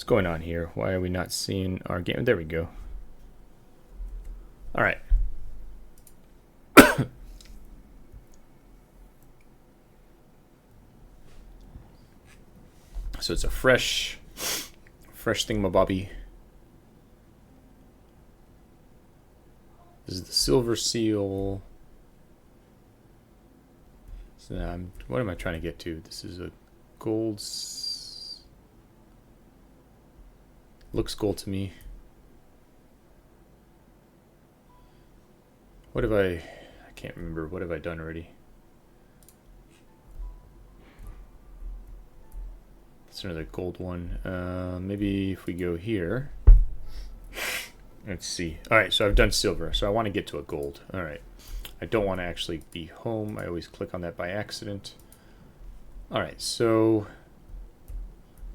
going on here? Why are we not seeing our game? There we go. All right. So it's a fresh thingamabobby. This is the silver seal. So what am I trying to get to? This is a gold. Looks gold to me. What have I can't remember. What have I done already? It's another gold one. Maybe if we go here. Let's see. All right, so I've done silver, so I want to get to a gold. All right. I don't want to actually be home. I always click on that by accident. All right, so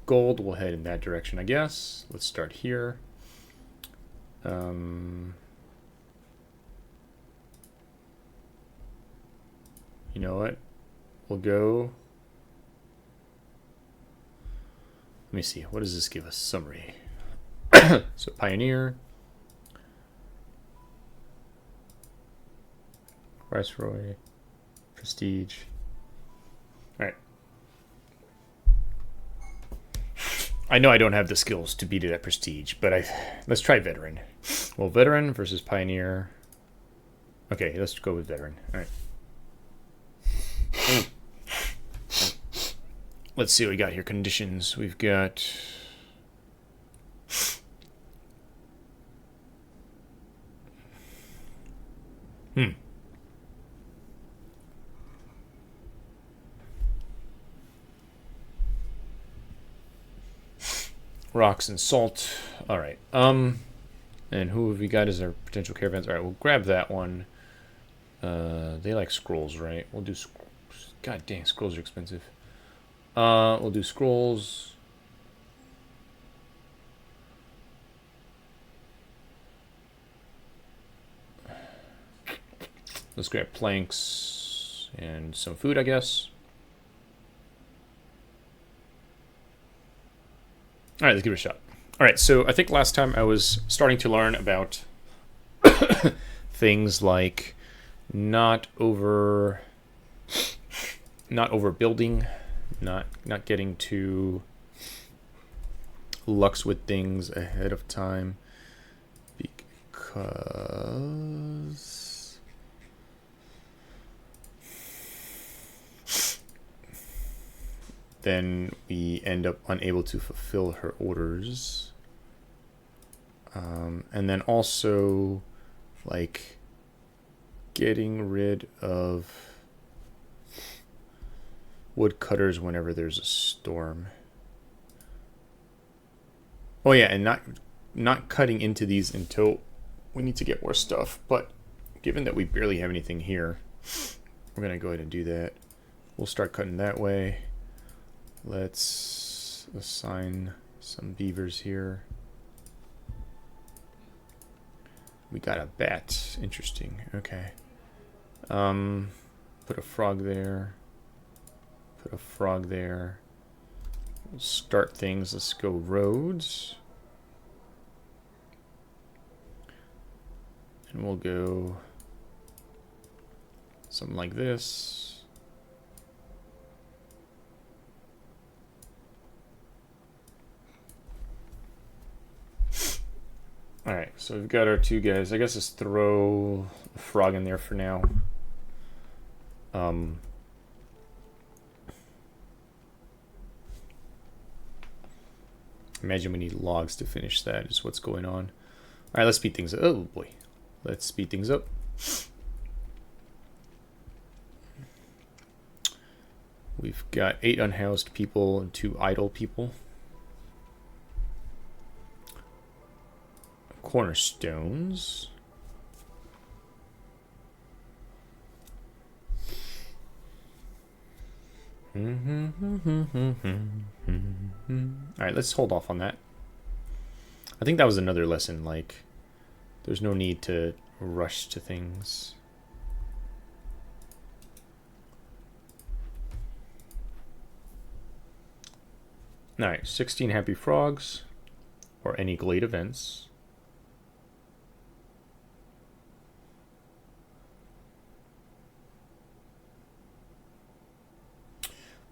gold, we'll head in that direction, I guess. Let's start here. You know what? We'll go. Let me see. What does this give us? Summary. So Pioneer. Viceroy. Prestige. All right. I know I don't have the skills to beat it at Prestige, but let's try Veteran. Well, Veteran versus Pioneer. Okay, let's go with Veteran. All right. Let's see what we got here. Conditions. We've got... Rocks and salt. All right. And who have we got as our potential caravans? All right, we'll grab that one. They like scrolls, right? We'll do... God dang, scrolls are expensive. We'll do scrolls. Let's grab planks and some food, I guess. All right, let's give it a shot. All right, so I think last time I was starting to learn about things like not overbuilding, not getting too luxe with things ahead of time, because then we end up unable to fulfill her orders. And then also, like, getting rid of woodcutters whenever there's a storm. Oh yeah, and not cutting into these until we need to get more stuff. But given that we barely have anything here, we're gonna go ahead and do that. We'll start cutting that way. Let's assign some beavers here. We got a bat. Interesting. Okay. Put a frog there. Put a frog there. We'll start things. Let's go roads. And we'll go something like this. Alright, so we've got our two guys. I guess let's throw a frog in there for now. Imagine we need logs to finish that, is what's going on. Alright, let's speed things up. Oh boy. Let's speed things up. We've got 8 unhoused people and 2 idle people. Cornerstones. Alright, let's hold off on that. I think that was another lesson, like, there's no need to rush to things. Alright, 16 happy frogs. or any glade events.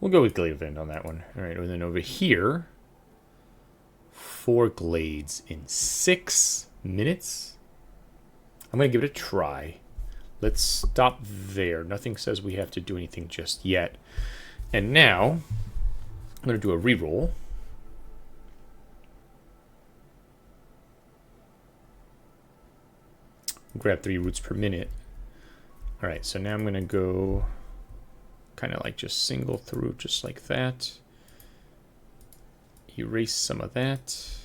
We'll go with glade event on that one. All right, and then over here, 4 glades in 6 minutes. I'm going to give it a try. Let's stop there. Nothing says we have to do anything just yet. And now, I'm going to do a reroll. Grab 3 roots per minute. All right, so now I'm going to go kind of like just single through just like that. Erase some of that.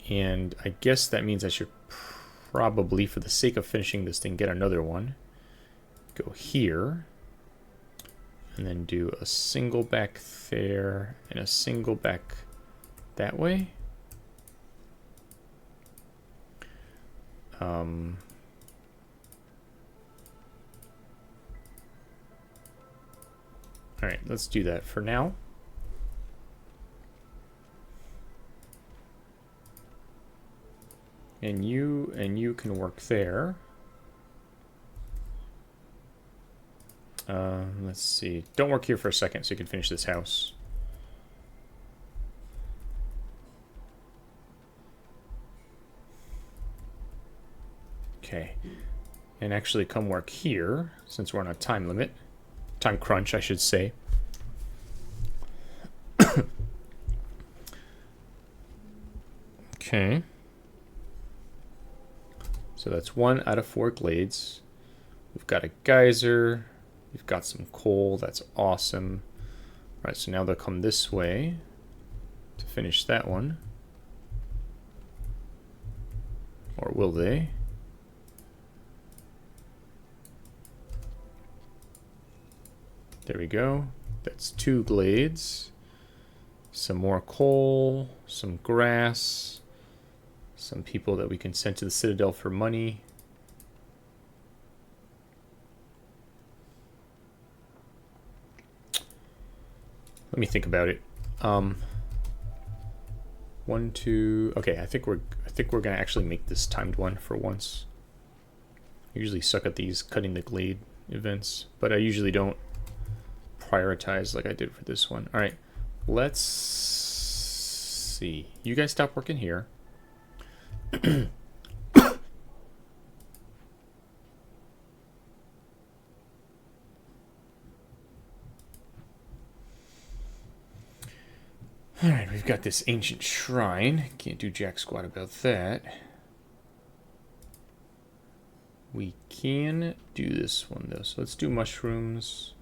And I guess that means I should probably, for the sake of finishing this thing, get another one. Go here. And then do a single back there and a single back that way. All right, let's do that for now. And you can work there. Let's see. Don't work here for a second so you can finish this house. Okay. And actually come work here, since we're on a time limit. Time crunch, I should say. Okay. So that's 1 out of 4 glades. We've got a geyser. We've got some coal. That's awesome. All right, so now they'll come this way to finish that one. Or will they? There we go. That's 2 glades. Some more coal, some grass, some people that we can send to the Citadel for money. Let me think about it. 1, 2. Okay, I think we're gonna actually make this timed one for once. I usually suck at these cutting the glade events, but I usually don't prioritize like I did for this one. All right, let's see. You guys stop working here. All right, we've got this ancient shrine. Can't do jack squat about that. We can do this one though. So let's do mushrooms.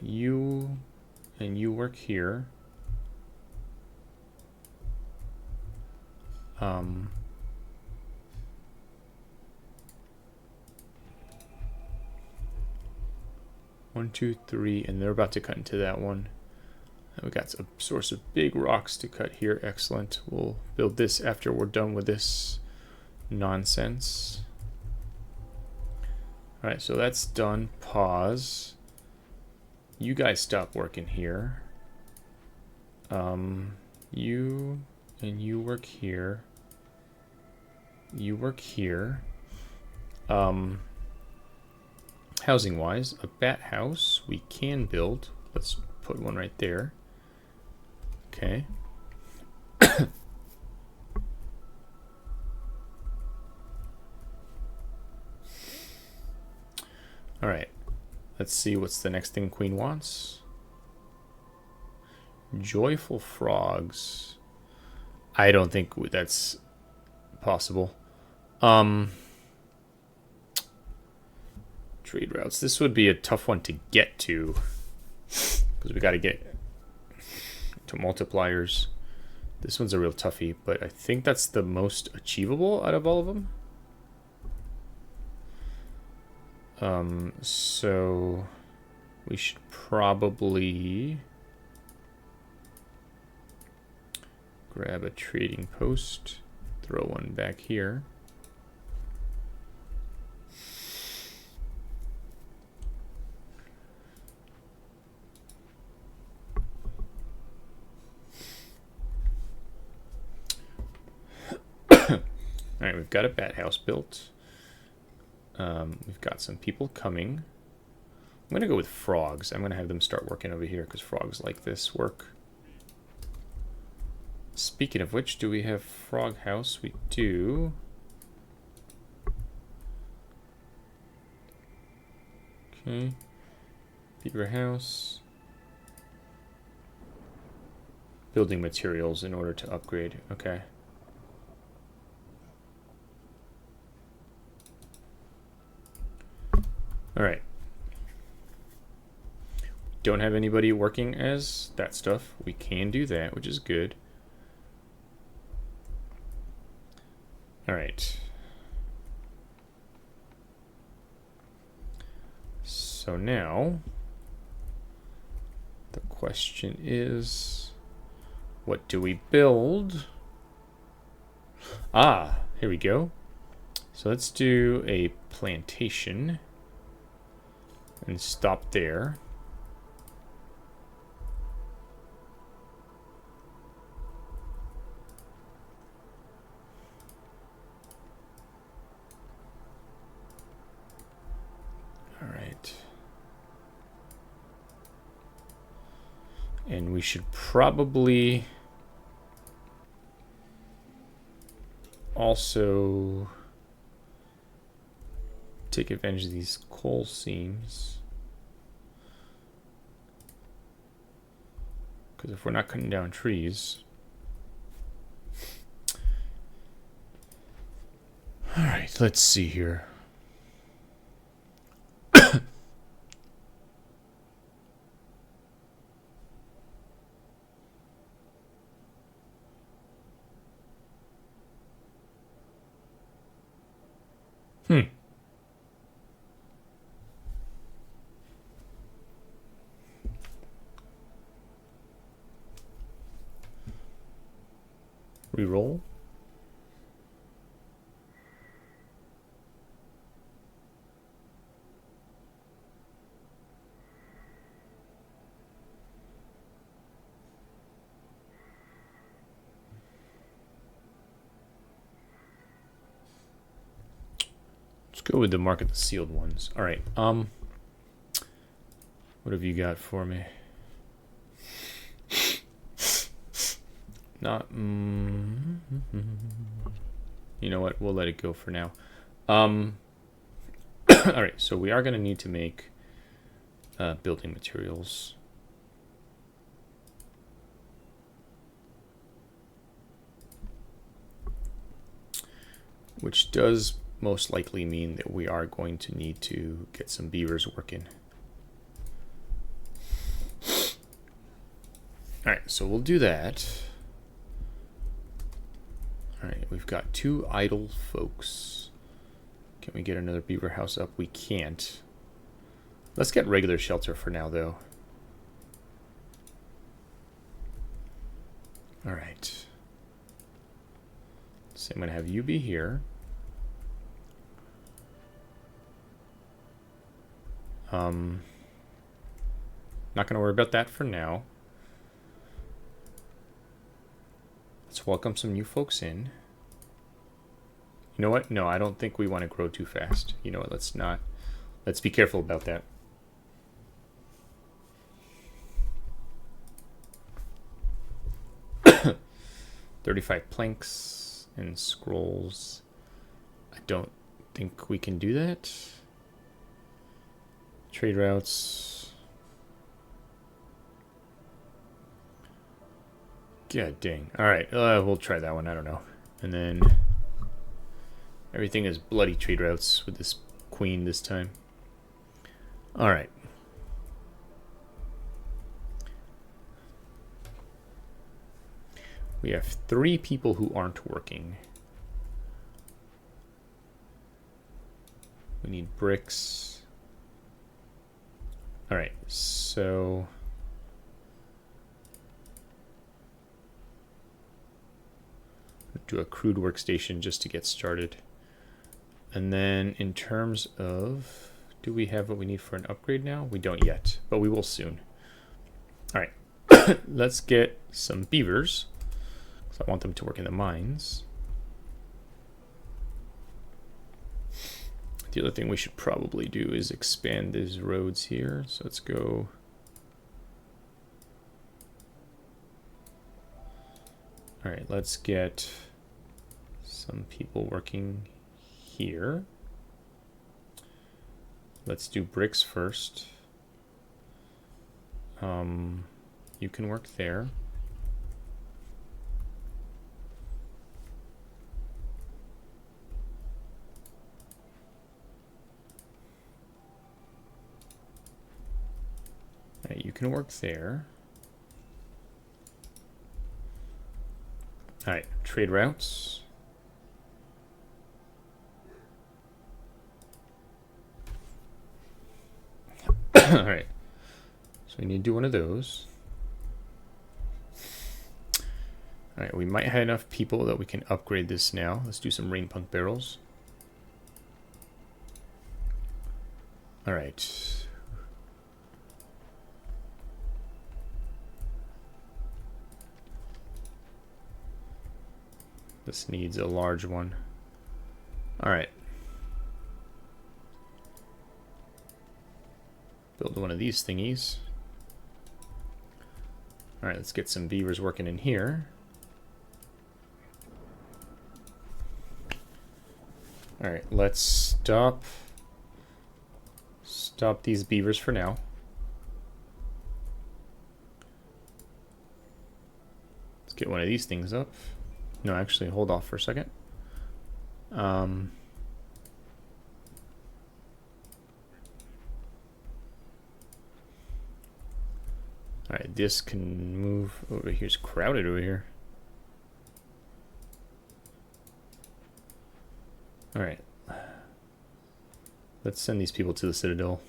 You and you work here. 1, 2, 3, and they're about to cut into that one. We got a source of big rocks to cut here. Excellent. We'll build this after we're done with this nonsense. All right, so that's done. Pause. You guys stop working here. You and you work here. You work here. Housing wise, a bat house we can build. Let's put one right there. Okay. All right. Let's see what's the next thing Queen wants. Joyful frogs. I don't think that's possible. Trade routes. This would be a tough one to get to because we got to get to multipliers. This one's a real toughie, but I think that's the most achievable out of all of them. So we should probably grab a trading post, throw one back here. All right, we've got a bat house built. We've got some people coming. I'm going to go with frogs. I'm going to have them start working over here because frogs like this work. Speaking of which, do we have frog house? We do. Okay. Beaver house. Building materials in order to upgrade. Okay. All right. Don't have anybody working as that stuff. We can do that, which is good. All right. So now the question is, what do we build? Ah, here we go. So let's do a plantation and stop there. All right. And we should probably also take advantage of these coal seams. Because if we're not cutting down trees... Alright, let's see here. Reroll. Let's go with the market the sealed ones. All right. What have you got for me? Not. You know what? We'll let it go for now. All right. So we are going to need to make building materials. Which does most likely mean that we are going to need to get some beavers working. All right, so we'll do that. All right, we've got 2 idle folks. Can we get another beaver house up? We can't. Let's get regular shelter for now, though. All right. So I'm going to have you be here. Not going to worry about that for now. Let's welcome some new folks in. You know what? No, I don't think we want to grow too fast. You know what? Let's not. Let's be careful about that. $35 planks and scrolls. I don't think we can do that. Trade routes. God dang. Alright, we'll try that one. I don't know. And then everything is bloody trade routes with this queen this time. Alright. We have 3 people who aren't working. We need bricks. All right, so do a crude workstation just to get started. And then in terms of, do we have what we need for an upgrade now? We don't yet, but we will soon. All right, let's get some beavers. So I want them to work in the mines. The other thing we should probably do is expand these roads here. So let's go. All right, let's get some people working here. Let's do bricks first. You can work there. All right, you can work there. All right, trade routes. All right, so we need to do one of those. All right, we might have enough people that we can upgrade this now. Let's do some rain punk barrels. All right. This needs a large one. All right. Build one of these thingies. All right, let's get some beavers working in here. All right, let's stop these beavers for now. Let's get one of these things up. No, actually, hold off for a second. All right, this can move over here. It's crowded over here. All right. Let's send these people to the Citadel.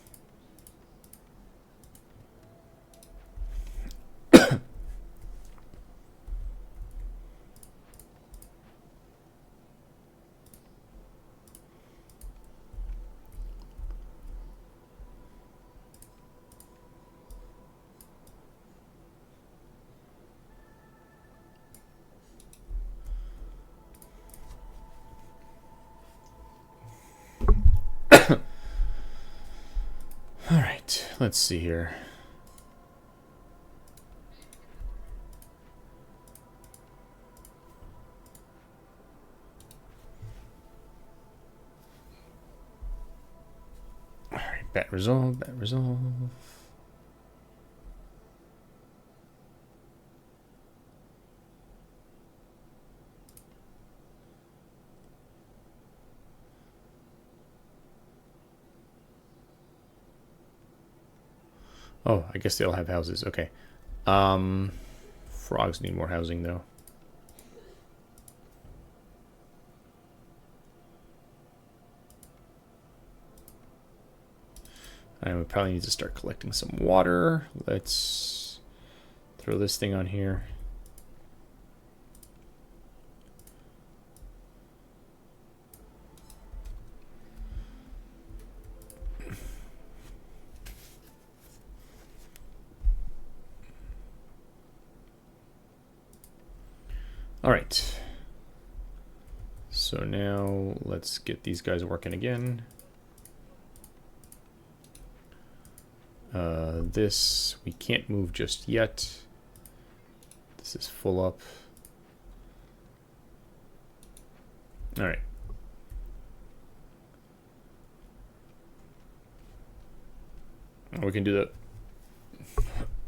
All right, let's see here. All right, bat resolve, bat resolve. Oh, I guess they all have houses. Okay. Frogs need more housing, though. And we probably need to start collecting some water. Let's throw this thing on here. All right. So now let's get these guys working again. This we can't move just yet. This is full up. All right. We can do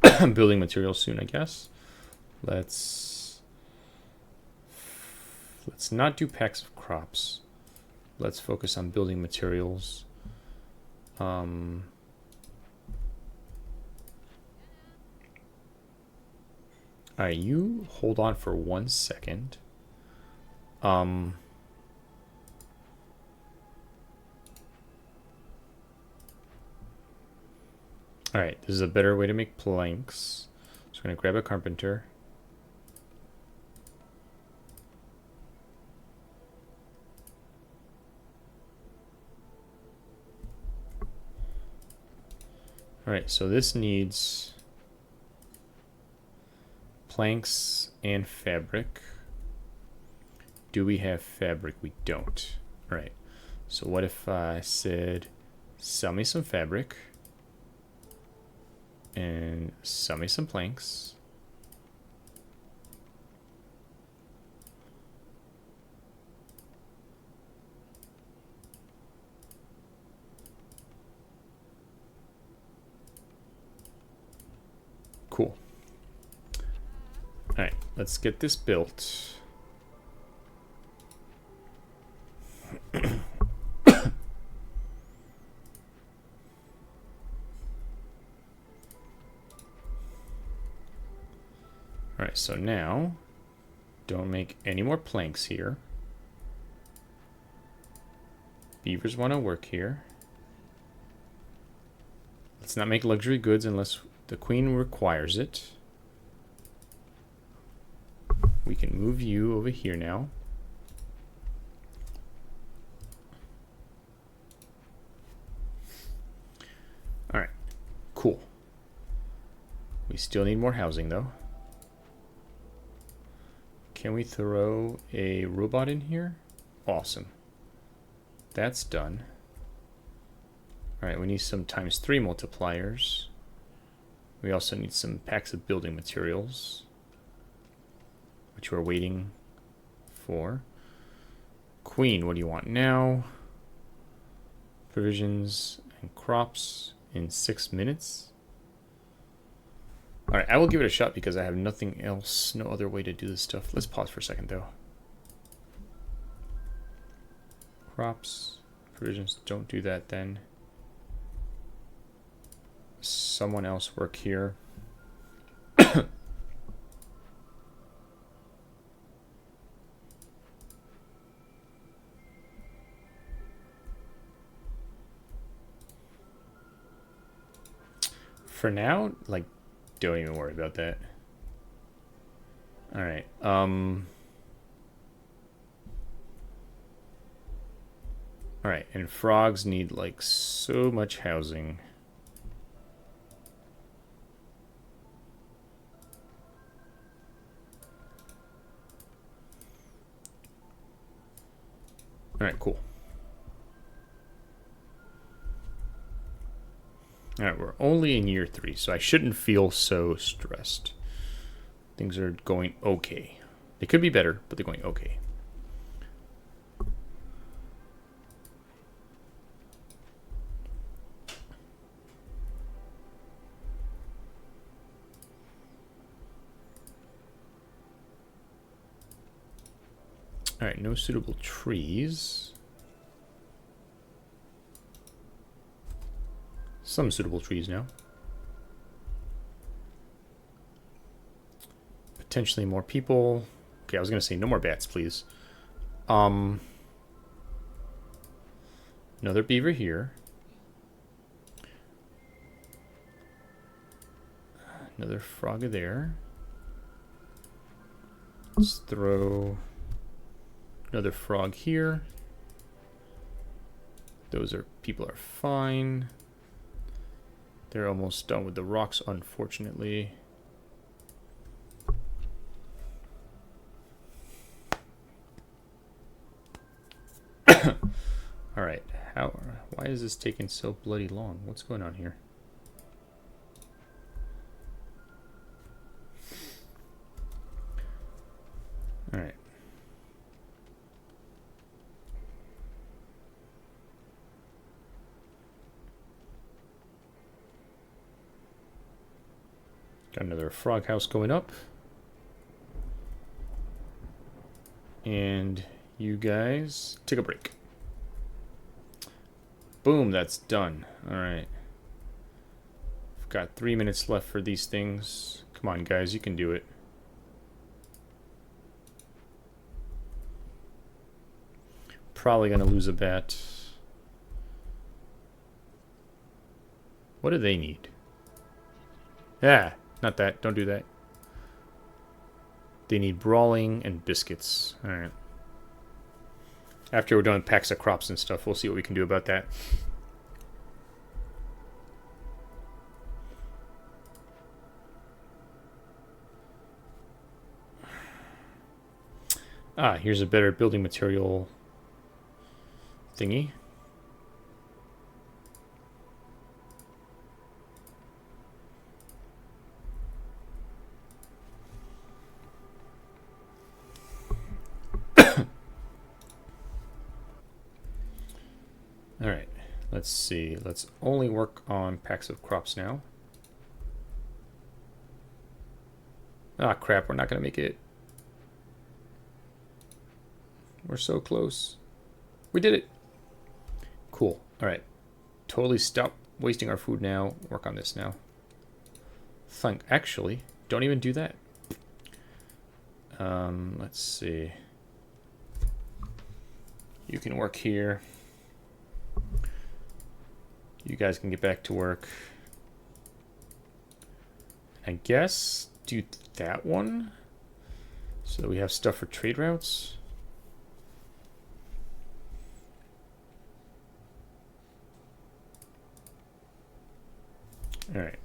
the building materials soon, I guess. Let's not do packs of crops. Let's focus on building materials. All right, you hold on for 1 second. All right, this is a better way to make planks. So we're gonna grab a carpenter. All right, so this needs planks and fabric. Do we have fabric? We don't. All right, So what if I said, sell me some fabric and sell me some planks. Cool. All right, let's get this built. All right, so now don't make any more planks here. Beavers want to work here. Let's not make luxury goods unless the queen requires it. We can move you over here now. All right, cool. We still need more housing though. Can we throw a robot in here? Awesome. That's done. All right, we need some ×3 multipliers. We also need some packs of building materials, which we're waiting for. Queen, what do you want now? Provisions and crops in 6 minutes. All right, I will give it a shot because I have nothing else, no other way to do this stuff. Let's pause for a second though. Crops, provisions, don't do that then. Someone else work here. For now, like, don't even worry about that. All right. All right, and frogs need like so much housing. All right, cool. All right, we're only in year 3, so I shouldn't feel so stressed. Things are going okay. They could be better, but they're going okay. All right, no suitable trees. Some suitable trees now. Potentially more people. Okay, I was gonna say no more bats, please. Another beaver here. Another frog there. Let's throw another frog here. Those are people are fine. They're almost done with the rocks, unfortunately. All right, why is this taking so bloody long? What's going on here? All right. Got another frog house going up. And you guys take a break. Boom, that's done. All right. I've got 3 minutes left for these things. Come on, guys, you can do it. Probably gonna lose a bat. What do they need? Yeah, not that. Don't do that. They need brawling and biscuits. All right. After we're done with packs of crops and stuff, we'll see what we can do about that. Ah, here's a better building material. thingy. All right, let's see. Let's only work on packs of crops now. Ah, crap, we're not going to make it. We're so close. We did it. Cool. All right. Totally stop wasting our food now. Work on this now. Actually, don't even do that. Let's see. You can work here. You guys can get back to work. I guess do that one. So we have stuff for trade routes. All right.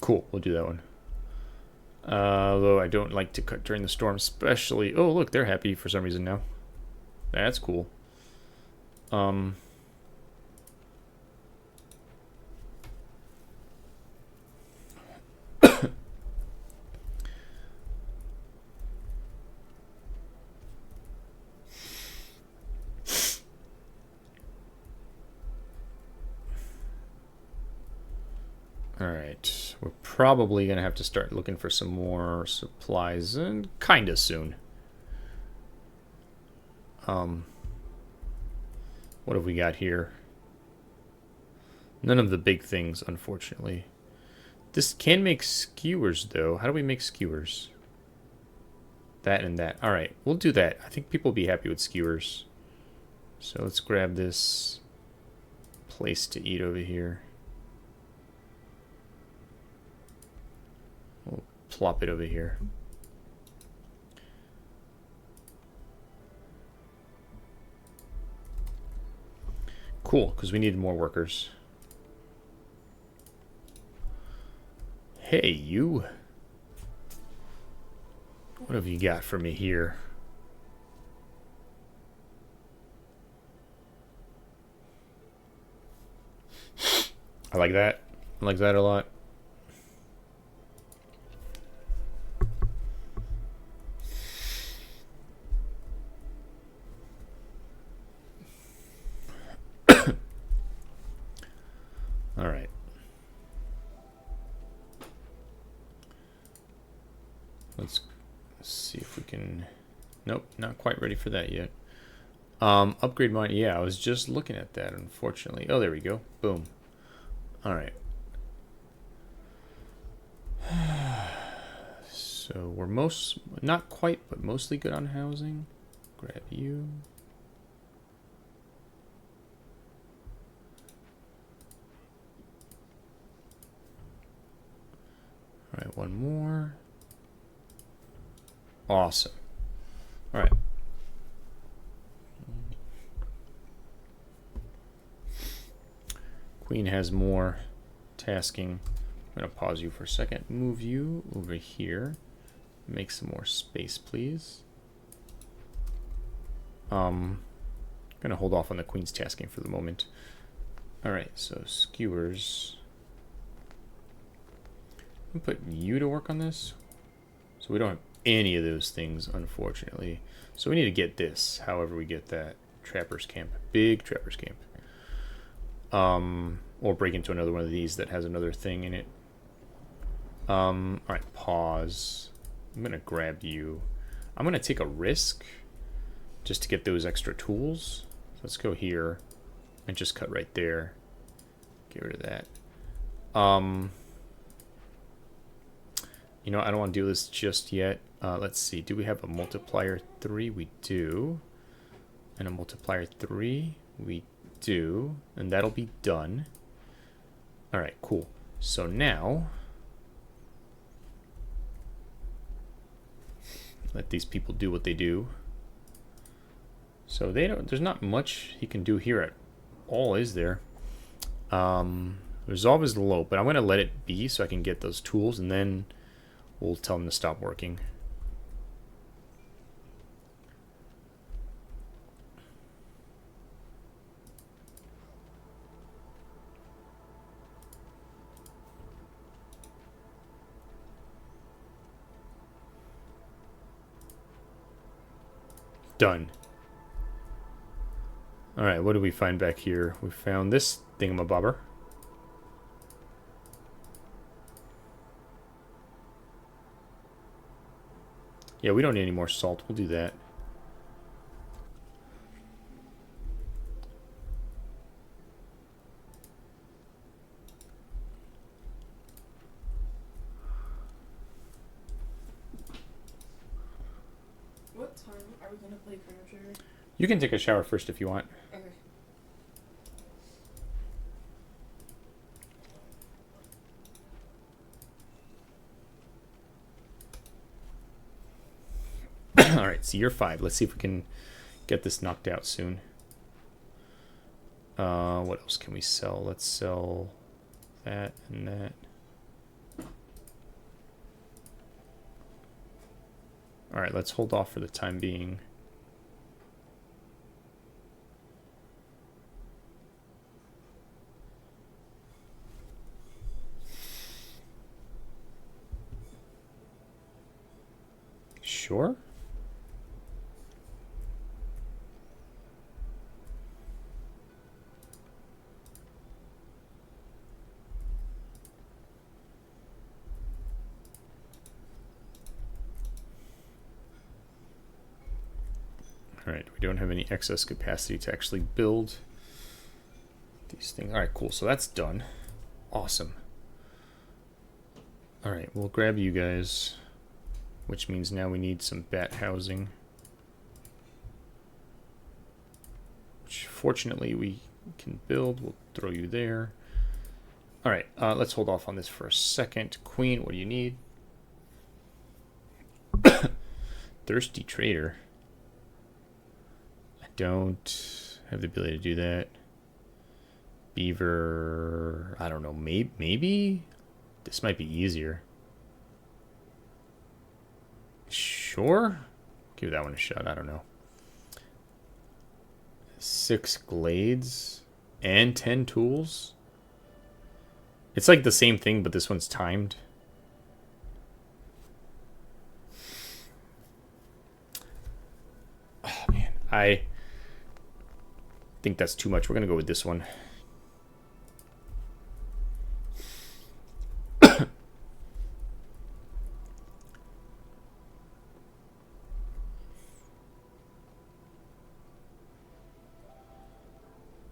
Cool, we'll do that one. Although I don't like to cut during the storm, especially... Oh, look, they're happy for some reason now. That's cool. Alright, we're probably going to have to start looking for some more supplies, and kinda soon. What have we got here? None of the big things, unfortunately. This can make skewers, though. How do we make skewers? That and that. Alright, we'll do that. I think people will be happy with skewers. So let's grab this place to eat over here. We'll plop it over here. Cool, because we need more workers. Hey, you. What have you got for me here? I like that. I like that a lot. All right. Let's see if we can... Nope, not quite ready for that yet. Upgrade mine. Yeah, I was just looking at that, unfortunately. Oh, there we go. Boom. All right. So we're not quite, but mostly good on housing. Grab you. All right, one more. Awesome. All right. Queen has more tasking. I'm going to pause you for a second. Move you over here. Make some more space, please. I'm going to hold off on the Queen's tasking for the moment. All right, so skewers. I'm putting you to work on this. So we don't have any of those things, unfortunately. So we need to get this, however we get that. Trapper's camp. Big trapper's camp. Or break into another one of these that has another thing in it. Alright, pause. I'm going to grab you. I'm going to take a risk just to get those extra tools. So let's go here and just cut right there. Get rid of that. You know, I don't want to do this just yet. Let's see. Do we have a multiplier 3? We do. And a multiplier 3? We do. And that'll be done. Alright, cool. So now... let these people do what they do. So they don't... there's not much he can do here at all, is there? We Resolve is low, but I'm going to let it be so I can get those tools, and then we'll tell them to stop working. Done. Alright, what do we find back here? We found this thingamabobber. Yeah, we don't need any more salt. We'll do that. What time are we gonna play Chrono Trigger? You can take a shower first if you want. Okay. Alright, so you're 5. Let's see if we can get this knocked out soon. What else can we sell? Let's sell that and that. Alright, let's hold off for the time being. Sure. Alright, we don't have any excess capacity to actually build these things. Alright, cool. So that's done. Awesome. Alright, we'll grab you guys, which means now we need some bat housing. Which fortunately we can build. We'll throw you there. Alright, let's hold off on this for a second. Queen, what do you need? Thirsty trader. I don't have the ability to do that. Beaver, I don't know, maybe? This might be easier. Sure? Give that one a shot, I don't know. 6 glades and 10 tools? It's like the same thing, but this one's timed. Oh, man. I think that's too much. We're going to go with this one.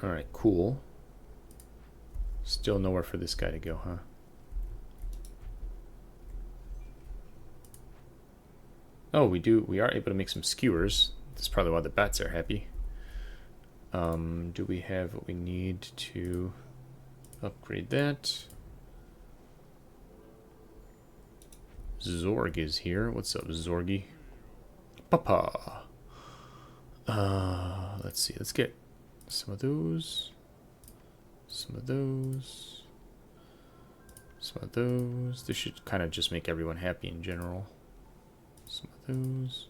Alright, cool. Still nowhere for this guy to go, huh? Oh, we are able to make some skewers. That's probably why the bats are happy. Do we have what we need to upgrade that? Zorg is here. What's up, Zorgy? Papa. Let's see. Let's get some of those. Some of those. Some of those. This should kind of just make everyone happy in general. Some of those.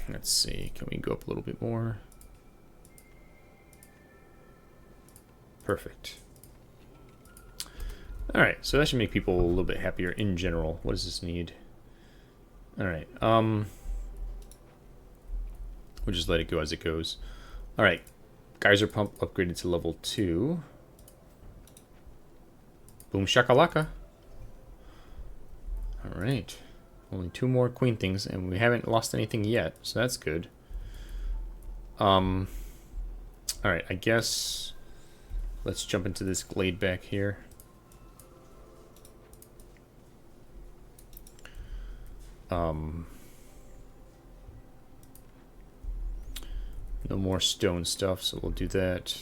Let's see. Can we go up a little bit more? Perfect. Alright, so that should make people a little bit happier in general. What does this need? Alright, we'll just let it go as it goes. Alright, geyser pump upgraded to level 2. Boom shakalaka. Alright, only 2 more queen things, and we haven't lost anything yet, so that's good. Alright, I guess let's jump into this glade back here. No more stone stuff, so we'll do that.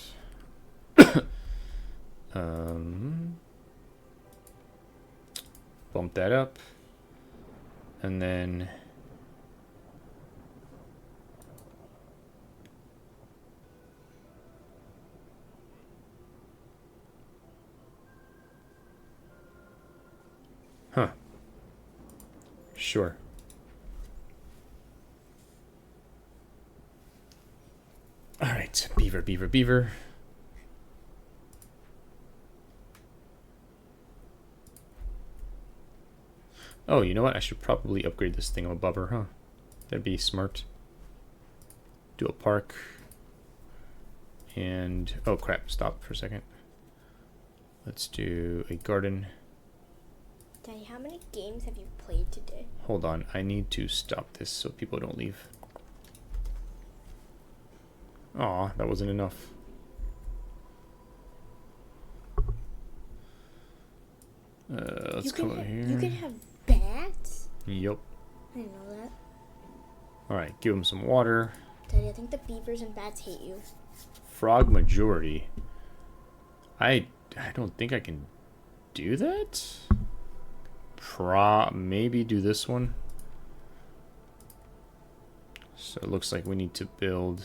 Bump that up. And then Huh. Sure. Alright, beaver, beaver, beaver. Oh, you know what? I should probably upgrade this thing above her, huh? That'd be smart. Do a park. And, oh crap, stop for a second. Let's do a garden. Daddy, how many games have you played today? Hold on, I need to stop this so people don't leave. Aw, that wasn't enough. Let's come over here. You can have bats? Yup. I didn't know that. Alright, give them some water. Daddy, I think the beavers and bats hate you. Frog majority. I don't think I can do that. Maybe do this one. So it looks like we need to build.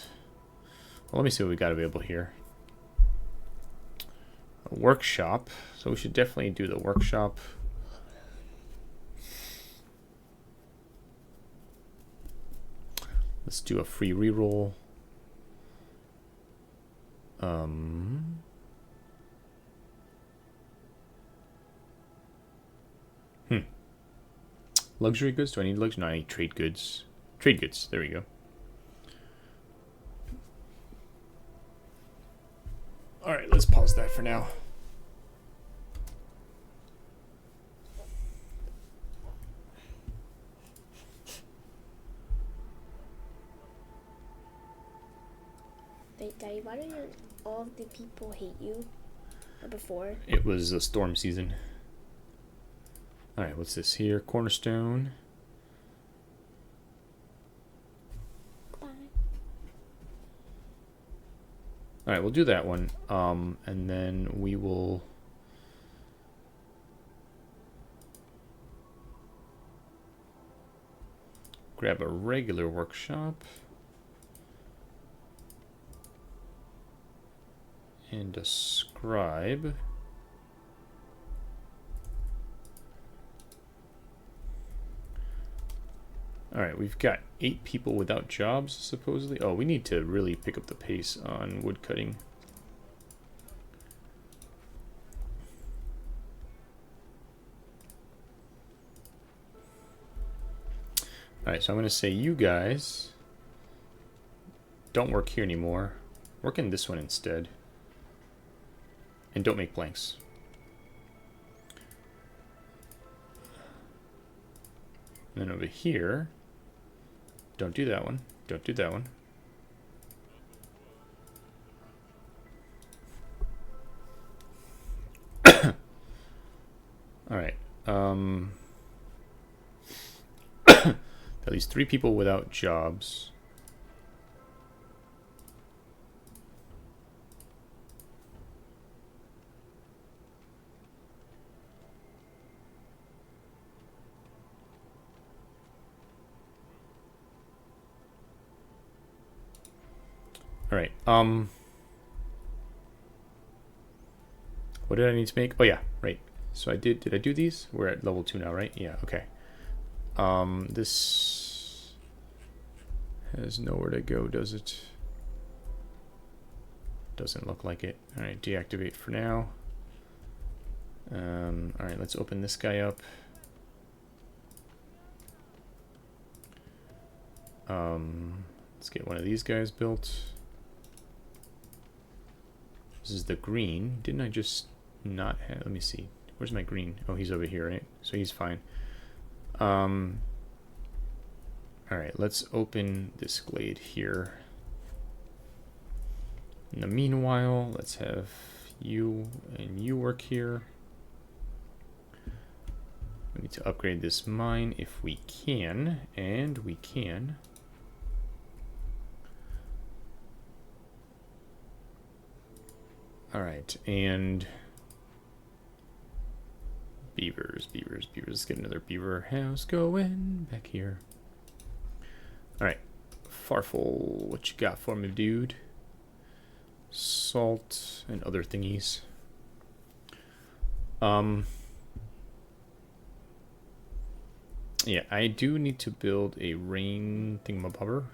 Well, let me see what we got available here. A workshop. So we should definitely do the workshop. Let's do a free reroll. Luxury goods? Do I need luxury? No, I need trade goods. Trade goods. There we go. Alright, let's pause that for now. Wait, Daddy, why do all of the people hate you? Or before? It was a storm season. Alright, what's this here? Cornerstone. Bye. Alright, we'll do that one. And then we will... grab a regular workshop. And a scribe. Alright, we've got 8 people without jobs, supposedly. Oh, we need to really pick up the pace on wood cutting. Alright, so I'm going to say you guys don't work here anymore. Work in this one instead. And don't make blanks. And then over here, don't do that one. Don't do that one. Alright. At least 3 people without jobs. Alright, what did I need to make? Oh yeah, right. So did I do these? We're at level 2 now, right? Yeah, okay. This has nowhere to go, does it? Doesn't look like it. Alright, deactivate for now. Alright, let's open this guy up. Let's get one of these guys built. This is the green. Didn't I just not have... Let me see. Where's my green? Oh, he's over here, right? So he's fine. Alright, let's open this glade here. In the meanwhile, let's have you and you work here. We need to upgrade this mine if we can, and we can. Alright, and beavers. Let's get another beaver house going back here. Alright, Farfel, what you got for me, dude? Salt and other thingies. Yeah, I do need to build a rain thingamabobber.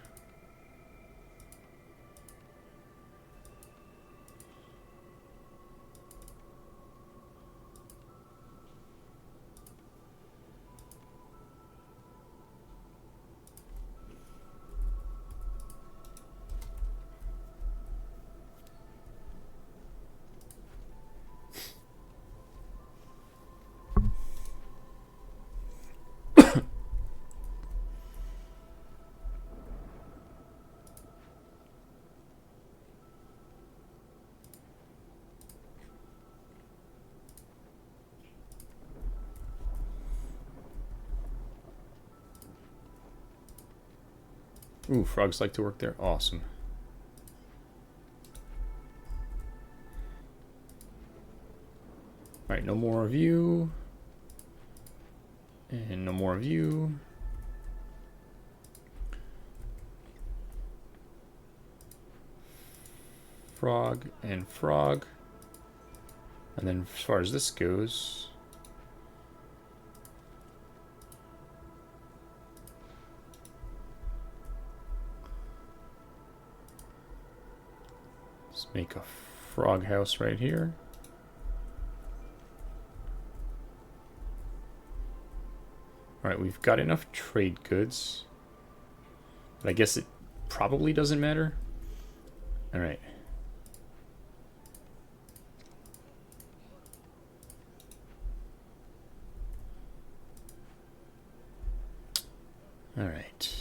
Ooh, frogs like to work there. Awesome. Alright, no more of you. And no more of you. Frog and frog. And then as far as this goes... let's make a frog house right here. Alright, we've got enough trade goods. But I guess it probably doesn't matter. Alright. Alright.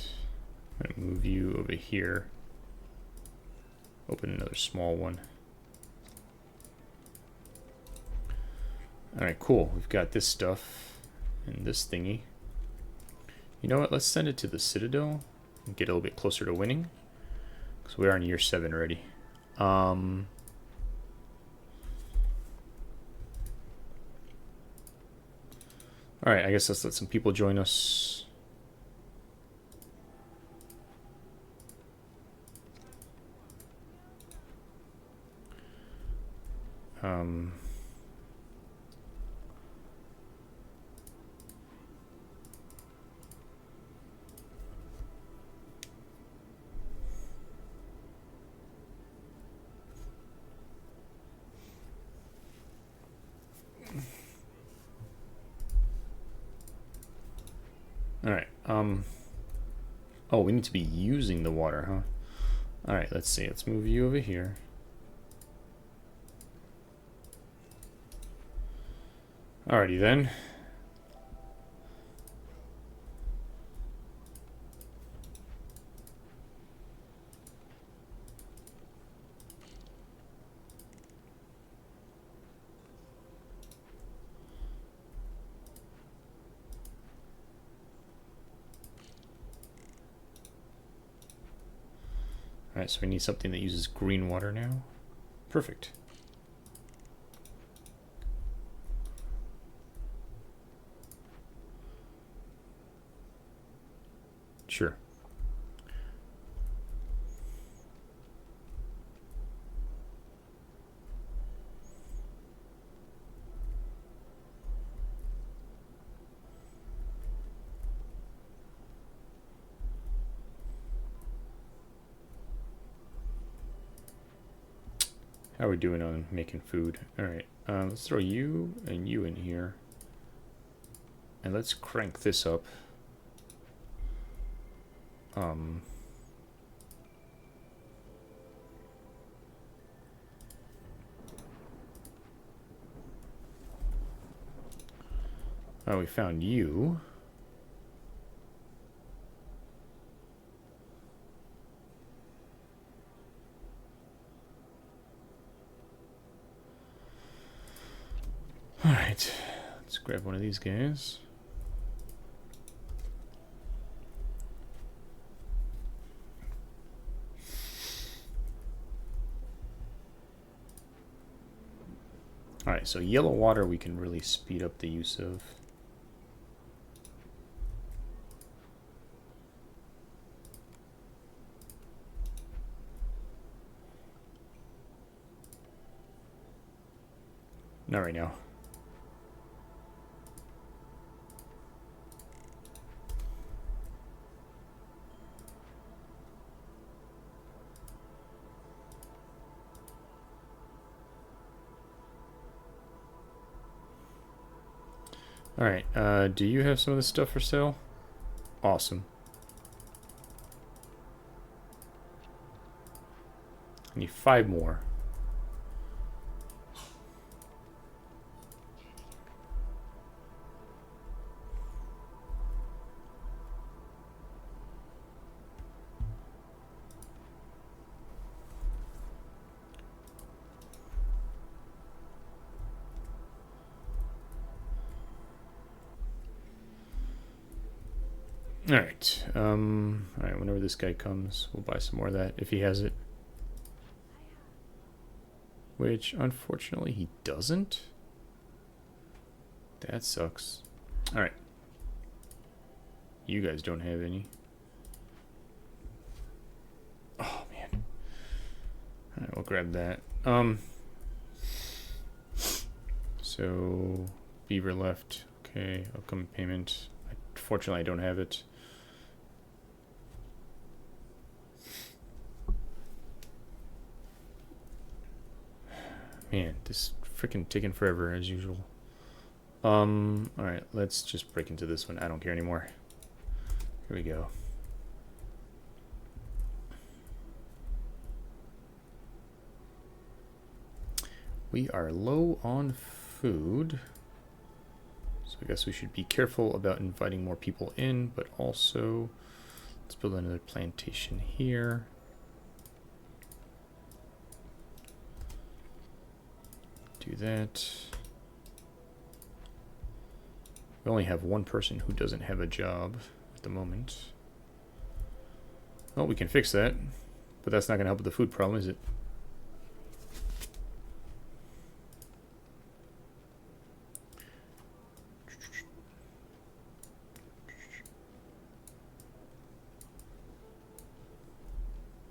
I'm going to move you over here. Open another small one. Alright, cool. We've got this stuff and this thingy. You know what? Let's send it to the Citadel and get a little bit closer to winning. Because we are in year 7 already. Alright, I guess let's let some people join us. Alright, oh, we need to be using the water, huh? Alright, let's see. Let's move you over here. Alrighty then. Alright, so we need something that uses green water now. Perfect. Sure. How are we doing on making food? Alright, let's throw you and you in here. And let's crank this up. Oh, we found you. Alright, let's grab one of these guys. Alright, so yellow water we can really speed up the use of. Not right now. Alright, do you have some of this stuff for sale? Awesome. I need 5 more. Alright, alright, whenever this guy comes, we'll buy some more of that, if he has it. Which, unfortunately, he doesn't. That sucks. Alright. You guys don't have any. Oh, man. Alright, we'll grab that. So, Beaver left. Okay, upcoming payment. Fortunately, I don't have it. Man, this freaking taking forever as usual. Alright, let's just break into this one. I don't care anymore. Here we go. We are low on food. So I guess we should be careful about inviting more people in, but also let's build another plantation here. Do that. We only have one person who doesn't have a job at the moment. Well, we can fix that, but that's not going to help with the food problem, is it?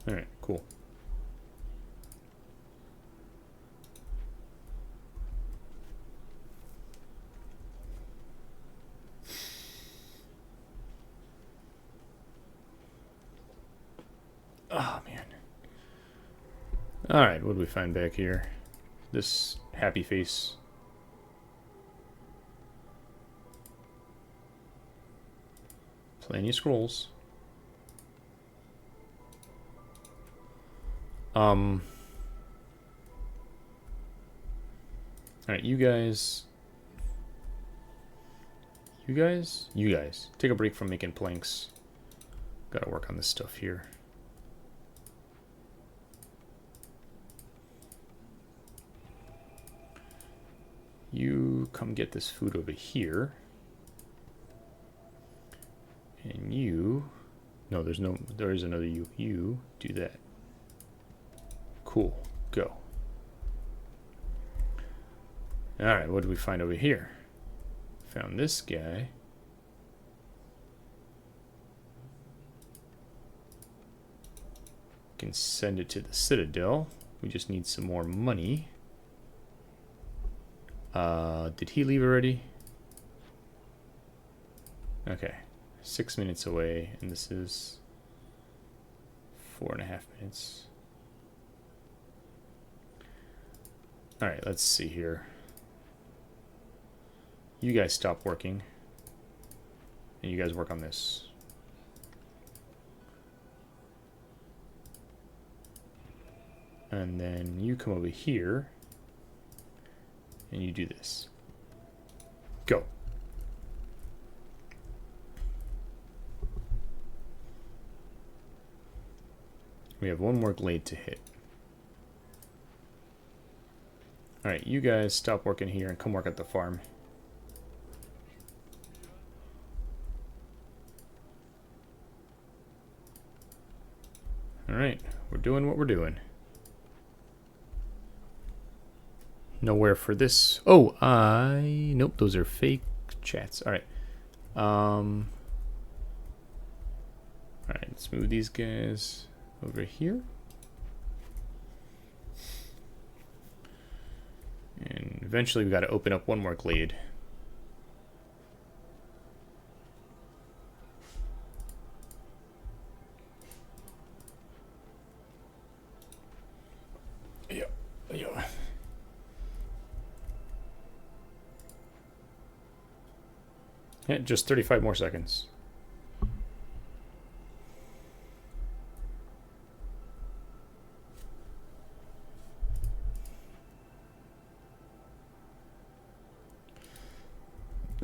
Alright, cool. Oh, man. Alright, what do we find back here? This happy face. Plenty of scrolls. Alright, you guys, take a break from making planks. Gotta work on this stuff here. You come get this food over here. And you, no, there is another you. You do that. Cool, go. Alright, what do we find over here? Found this guy. Can send it to the Citadel. We just need some more money. Did he leave already? Okay. 6 minutes away, and this is 4.5 minutes. Alright, let's see here. You guys stop working. And you guys work on this. And then you come over here. And you do this. Go. We have one more glade to hit. Alright, you guys stop working here and come work at the farm. Alright, we're doing what we're doing. Nowhere for this. Oh, nope, those are fake chats. Alright. Alright, let's move these guys over here. And eventually we got to open up one more glade. Yeah, yeah. Yeah, just 35 more seconds.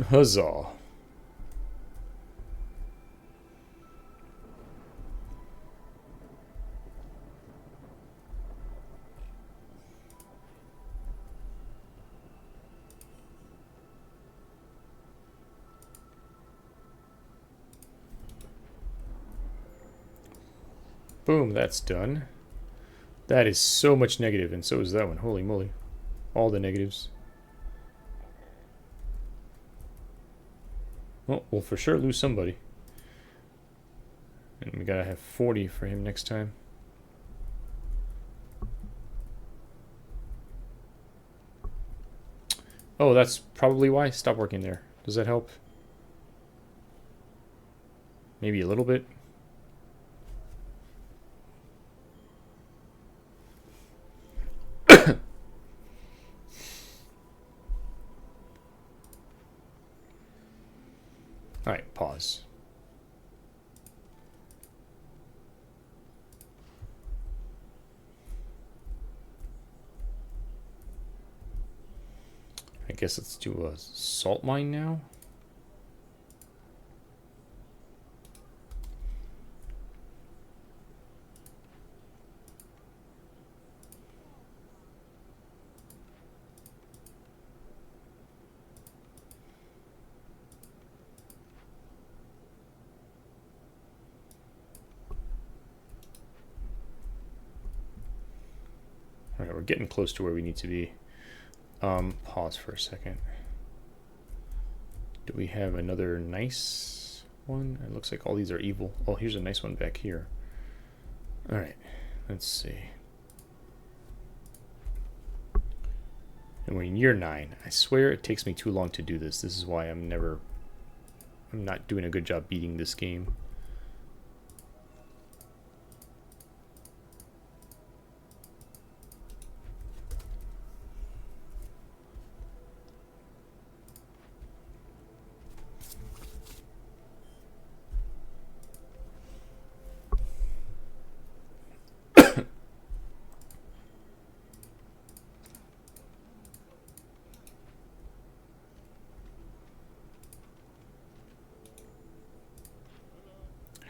Huzzah. Boom, that's done. That is so much negative, and so is that one. Holy moly. All the negatives. Well, we'll for sure lose somebody. And we gotta have 40 for him next time. Oh, that's probably why. Stop working there. Does that help? Maybe a little bit. Alright, pause. I guess let's do a salt mine now. Alright, we're getting close to where we need to be. Pause for a second. Do we have another nice one? It looks like all these are evil. Oh, here's a nice one back here. Alright, let's see. And we're in year 9. I swear it takes me too long to do this. This is why I'm not doing a good job beating this game.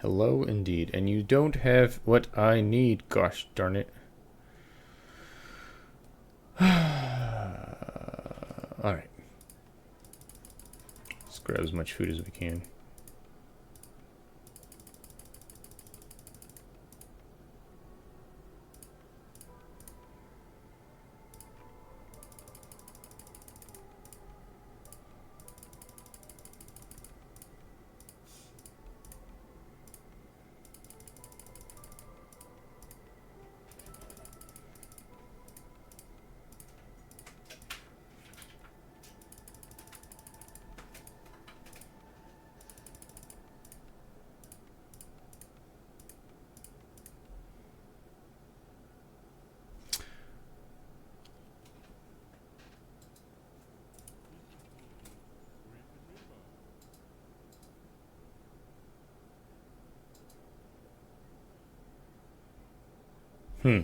Hello, indeed. And you don't have what I need, gosh darn it. Alright. Let's grab as much food as we can. Alright.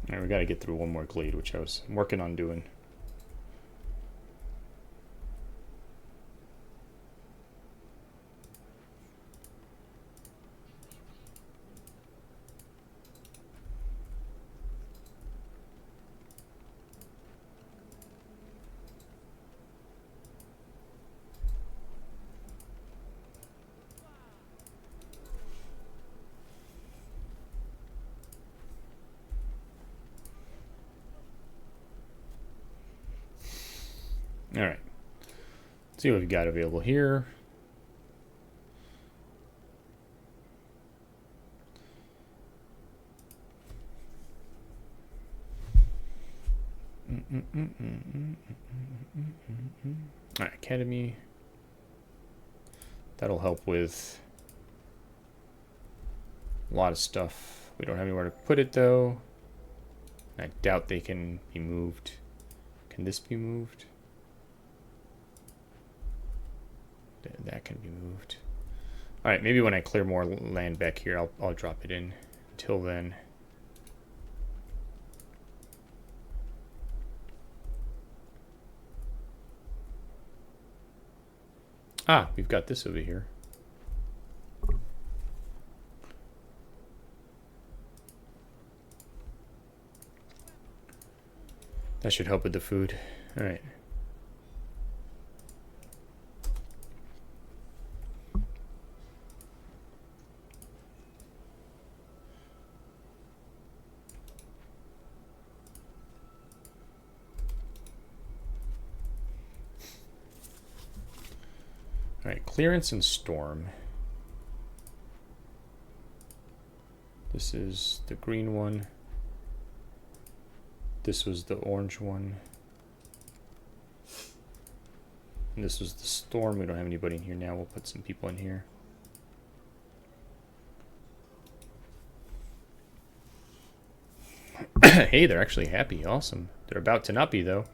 Alright, we gotta get through one more glade, which I was working on doing. Alright. See what we've got available here. Alright, Academy. That'll help with a lot of stuff. We don't have anywhere to put it though. I doubt they can be moved. Can this be moved? That can be moved. All right, maybe when I clear more land back here, I'll drop it in. Until then. Ah, we've got this over here. That should help with the food. All right. All right, clearance and storm. This is the green one. This was the orange one. And this was the storm. We don't have anybody in here now. We'll put some people in here. Hey, they're actually happy. Awesome. They're about to not be, though.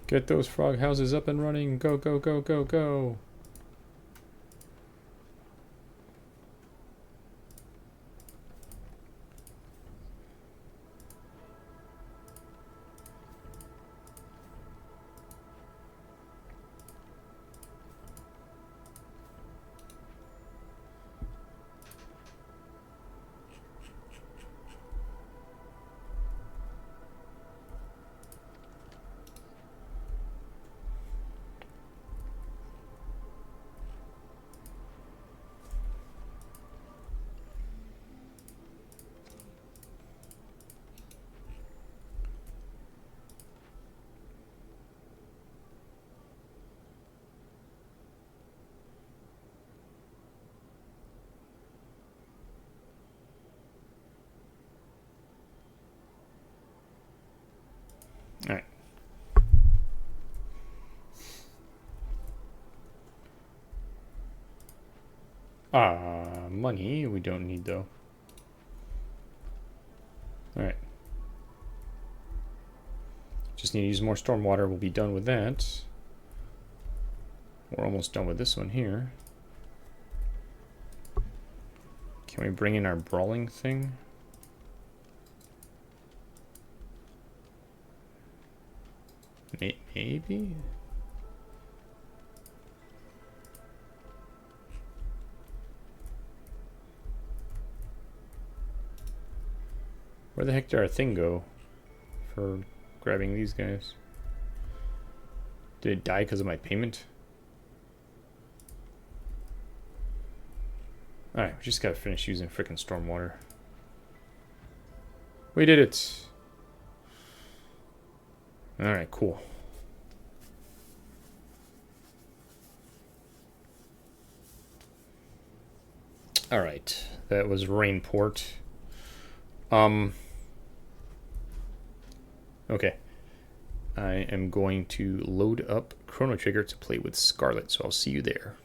Get those frog houses up and running. Go, go, go, go, go. All right. Money we don't need though. All right. Just need to use more stormwater. We'll be done with that. We're almost done with this one here. Can we bring in our brawling thing? Maybe? Where the heck did our thing go for grabbing these guys? Did it die because of my payment? Alright, we just gotta finish using frickin' stormwater. We did it! Alright, cool. Alright, that was Rainport. Okay. I am going to load up Chrono Trigger to play with Scarlet, so I'll see you there.